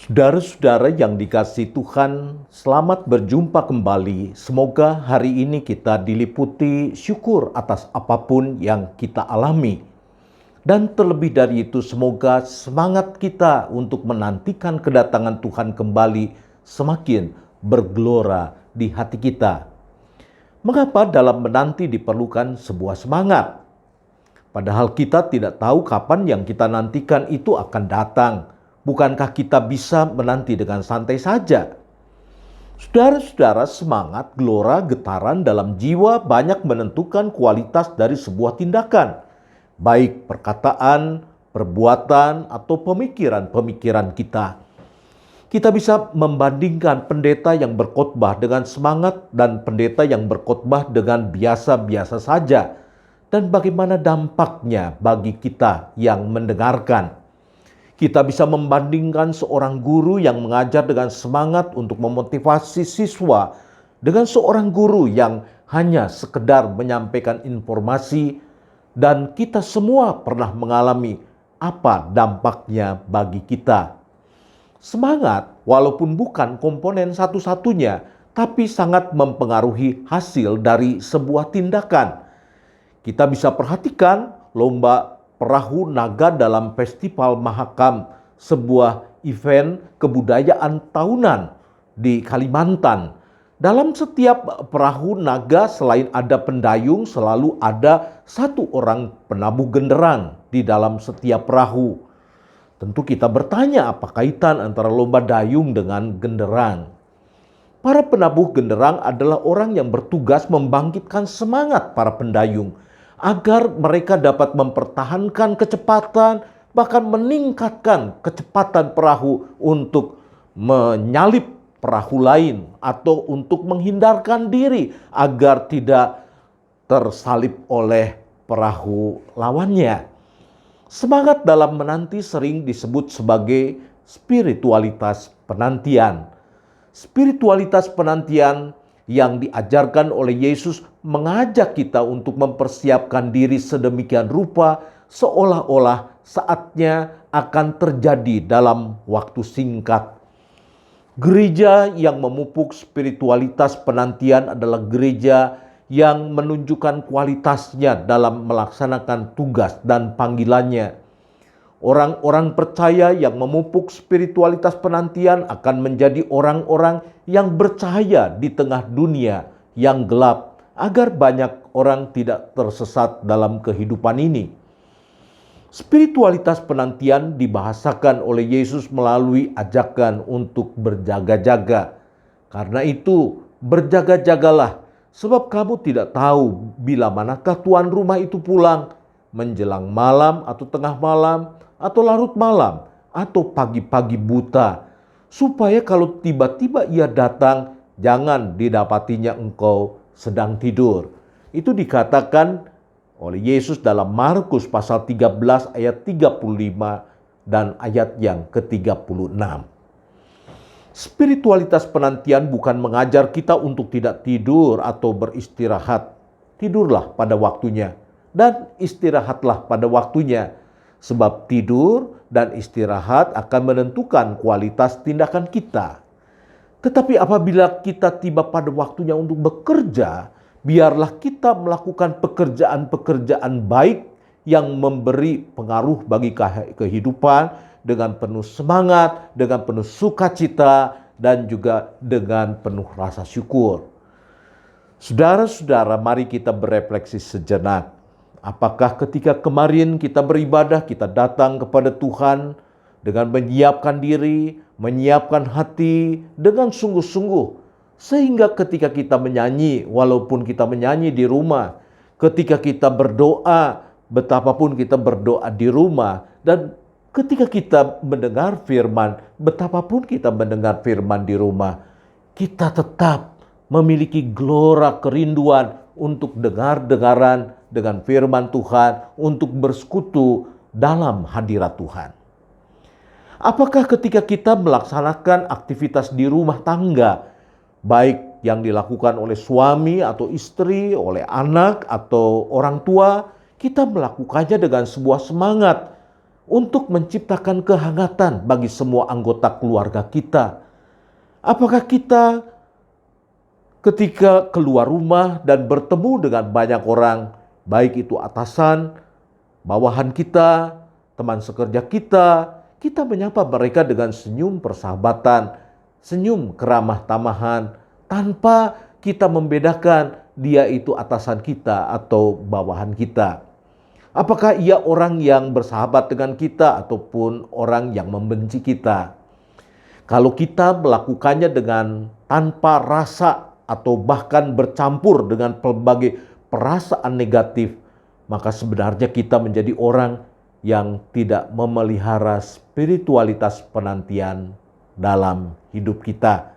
Saudara-saudara yang dikasihi Tuhan, selamat berjumpa kembali. Semoga hari ini kita diliputi syukur atas apapun yang kita alami. Dan terlebih dari itu, semoga semangat kita untuk menantikan kedatangan Tuhan kembali semakin bergelora di hati kita. Mengapa dalam menanti diperlukan sebuah semangat? Padahal kita tidak tahu kapan yang kita nantikan itu akan datang. Bukankah kita bisa menanti dengan santai saja? Saudara-saudara, semangat, gelora, getaran dalam jiwa banyak menentukan kualitas dari sebuah tindakan. Baik perkataan, perbuatan, atau pemikiran-pemikiran kita. Kita bisa membandingkan pendeta yang berkhotbah dengan semangat dan pendeta yang berkhotbah dengan biasa-biasa saja. Dan bagaimana dampaknya bagi kita yang mendengarkan. Kita bisa membandingkan seorang guru yang mengajar dengan semangat untuk memotivasi siswa dengan seorang guru yang hanya sekedar menyampaikan informasi, dan kita semua pernah mengalami apa dampaknya bagi kita. Semangat walaupun bukan komponen satu-satunya, tapi sangat mempengaruhi hasil dari sebuah tindakan. Kita bisa perhatikan lomba perahu naga dalam Festival Mahakam, sebuah event kebudayaan tahunan di Kalimantan. Dalam setiap perahu naga selain ada pendayung, selalu ada satu orang penabuh genderang di dalam setiap perahu. Tentu kita bertanya apa kaitan antara lomba dayung dengan genderang. Para penabuh genderang adalah orang yang bertugas membangkitkan semangat para pendayung agar mereka dapat mempertahankan kecepatan, bahkan meningkatkan kecepatan perahu untuk menyalip perahu lain atau untuk menghindarkan diri agar tidak tersalip oleh perahu lawannya. Semangat dalam menanti sering disebut sebagai spiritualitas penantian. Spiritualitas penantian yang diajarkan oleh Yesus mengajak kita untuk mempersiapkan diri sedemikian rupa seolah-olah saatnya akan terjadi dalam waktu singkat. Gereja yang memupuk spiritualitas penantian adalah gereja yang menunjukkan kualitasnya dalam melaksanakan tugas dan panggilannya. Orang-orang percaya yang memupuk spiritualitas penantian akan menjadi orang-orang yang bercahaya di tengah dunia yang gelap, agar banyak orang tidak tersesat dalam kehidupan ini. Spiritualitas penantian dibahasakan oleh Yesus melalui ajakan untuk berjaga-jaga. Karena itu, berjaga-jagalah, sebab kamu tidak tahu bila manakah tuan rumah itu pulang, menjelang malam atau tengah malam, atau larut malam, atau pagi-pagi buta, supaya kalau tiba-tiba ia datang, jangan didapatinya engkau sedang tidur. Itu dikatakan oleh Yesus dalam Markus pasal 13 ayat 35 dan ayat yang ke-36. Spiritualitas penantian bukan mengajar kita untuk tidak tidur atau beristirahat. Tidurlah pada waktunya dan istirahatlah pada waktunya. Sebab tidur dan istirahat akan menentukan kualitas tindakan kita. Tetapi apabila kita tiba pada waktunya untuk bekerja, biarlah kita melakukan pekerjaan-pekerjaan baik yang memberi pengaruh bagi kehidupan dengan penuh semangat, dengan penuh sukacita, dan juga dengan penuh rasa syukur. Saudara-saudara, mari kita berefleksi sejenak. Apakah ketika kemarin kita beribadah, kita datang kepada Tuhan dengan menyiapkan diri, menyiapkan hati dengan sungguh-sungguh. Sehingga ketika kita menyanyi, walaupun kita menyanyi di rumah, ketika kita berdoa, betapapun kita berdoa di rumah, dan ketika kita mendengar firman, betapapun kita mendengar firman di rumah, kita tetap memiliki gelora kerinduan untuk dengar-dengaran dengan firman Tuhan, untuk bersekutu dalam hadirat Tuhan. Apakah ketika kita melaksanakan aktivitas di rumah tangga, baik yang dilakukan oleh suami atau istri, oleh anak atau orang tua, kita melakukannya dengan sebuah semangat untuk menciptakan kehangatan bagi semua anggota keluarga kita? Apakah kita ketika keluar rumah dan bertemu dengan banyak orang, baik itu atasan, bawahan kita, teman sekerja kita menyapa mereka dengan senyum persahabatan, senyum keramah tamahan, tanpa kita membedakan dia itu atasan kita atau bawahan kita. Apakah ia orang yang bersahabat dengan kita ataupun orang yang membenci kita? Kalau kita melakukannya dengan tanpa rasa atau bahkan bercampur dengan pelbagai perasaan negatif, maka sebenarnya kita menjadi orang yang tidak memelihara spiritualitas penantian dalam hidup kita.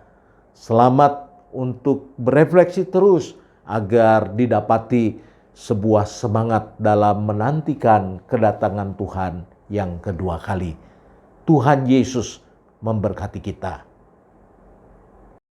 Selamat untuk berefleksi terus agar didapati sebuah semangat dalam menantikan kedatangan Tuhan yang kedua kali. Tuhan Yesus memberkati kita.